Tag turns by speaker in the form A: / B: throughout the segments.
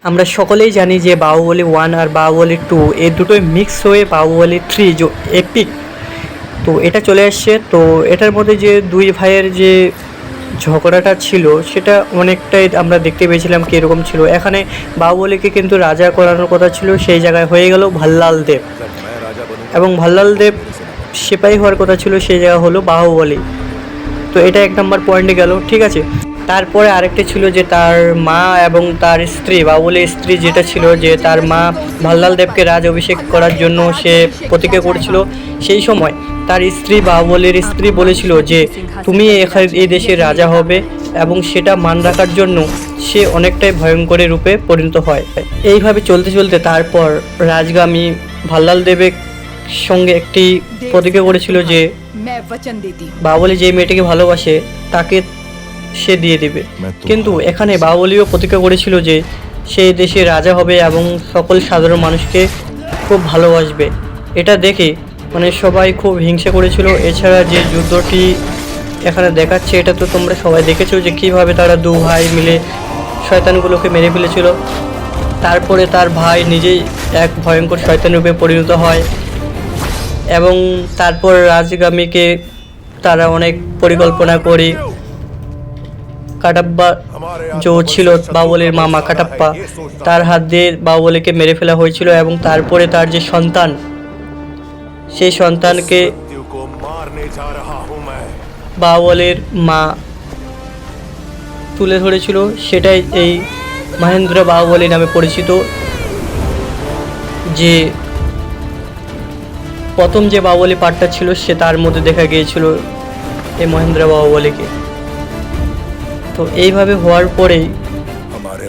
A: আমরা সকলেই জানি যে বাহুবলী 1 আর বাহুবলী 2 এই দুটোই মিক্স হয়ে বাহুবলী 3 যে এপিক, তো এটা চলে আসছে। তো এটার মধ্যে যে দুই ভাইয়ের যে ঝগড়াটা ছিল সেটা অনেকটাই আমরা দেখতে পেয়েছিলাম কীরকম ছিল। এখানে বাহুবলীকে কিন্তু রাজা করানোর কথা ছিল, সেই জায়গায় হয়ে গেল ভাল্লাল দেব, এবং ভাল্লাল দেব সিপাহী হওয়ার কথা ছিল, সেই জায়গা হলো বাহুবলী। তো এটা এক নম্বর পয়েন্টে গেল, ঠিক আছে। তারপরে আরেকটা ছিল যে তার মা এবং তার স্ত্রী, বাহুবলীর স্ত্রী যেটা ছিল, যে তার মা ভাল্লাল দেবকে রাজ অভিষেক করার জন্য সে প্রতিজ্ঞা করেছিল। সেই সময় তার স্ত্রী, বাহুবলীর স্ত্রী বলেছিল যে তুমি এই দেশের রাজা হবে, এবং সেটা মান রাখার জন্য সে অনেকটাই ভয়ঙ্কর রূপে পরিণত হয়। এইভাবে চলতে চলতে তারপর রাজগামী ভাল্লাল দেবের সঙ্গে একটি প্রতিজ্ঞা করেছিল যে বাহুবলী যে মেয়েটিকে ভালোবাসে তাকে সে দিয়ে দিবে। কিন্তু এখানে বাহুবলীও প্রতিজ্ঞা করেছিল যে সে দেশে রাজা হবে এবং সকল সাধারণ মানুষকে খুব ভালোবাসবে। এটা দেখে মানে সবাই খুব হিংসা করেছিল। এছাড়া যে যুদ্ধটি এখানে দেখাচ্ছে এটা তো তোমরা সবাই দেখেছো যে কীভাবে তারা দু ভাই মিলে শয়তানগুলোকে মেরে ফেলেছিল। তারপরে তার ভাই নিজেই এক ভয়ঙ্কর শয়তান রূপে পরিণত হয়, এবং তারপর রাজগামীকে তারা অনেক পরিকল্পনা করে কাটাপ্পা যে ছিল বাহুবলীর মামা কাটাপ্পা, তার হাত দিয়ে বাহুবলীকে মেরে ফেলা হয়েছিল। এবং তারপরে তার যে সন্তান, সেই সন্তানকে বাহুবলীর মা তুলে ধরেছিল, সেটাই এই মহেন্দ্র বাহুবলী নামে পরিচিত। যে প্রথম যে বাহুবলী পার্টটা ছিল সে তার মধ্যে দেখা গিয়েছিল এই মহেন্দ্র বাহুবলীকে। তো এইভাবে হওয়ার পরেই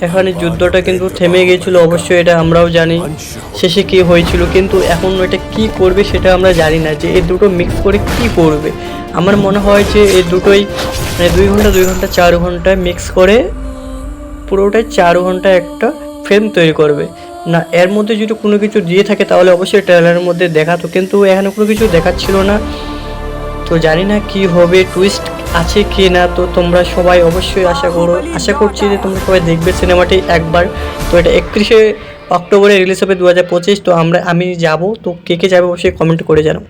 A: এখানে যুদ্ধটা কিন্তু থেমে গিয়েছিল, অবশ্যই এটা আমরাও জানি শেষে কী হয়েছিল। কিন্তু এখন এটা কি করবে সেটা আমরা জানি না, যে এই দুটো মিক্স করে কি করবে। আমার মনে হয় যে এই দুটোই মানে 2 ঘন্টা 4 ঘন্টায় মিক্স করে পুরোটাই 4 ঘন্টা একটা ফিল্ম তৈরি করবে। না এর মধ্যে যদি কোনো কিছু দিয়ে থাকে তাহলে অবশ্যই ট্রেলারের মধ্যে দেখাতো, কিন্তু এখানে কোনো কিছু দেখাচ্ছিল না। তো জানি না কি হবে, টুইস্ট আছে কি না। তো তোমরা সবাই অবশ্যই আশা করছি যে তোমরা সবাই দেখবে সিনেমাটি একবার। তো এটা 31শে অক্টোবরে রিলিজ হবে 2025। তো আমি যাব, তো কে যাবে অবশ্যই কমেন্ট করে জানাও।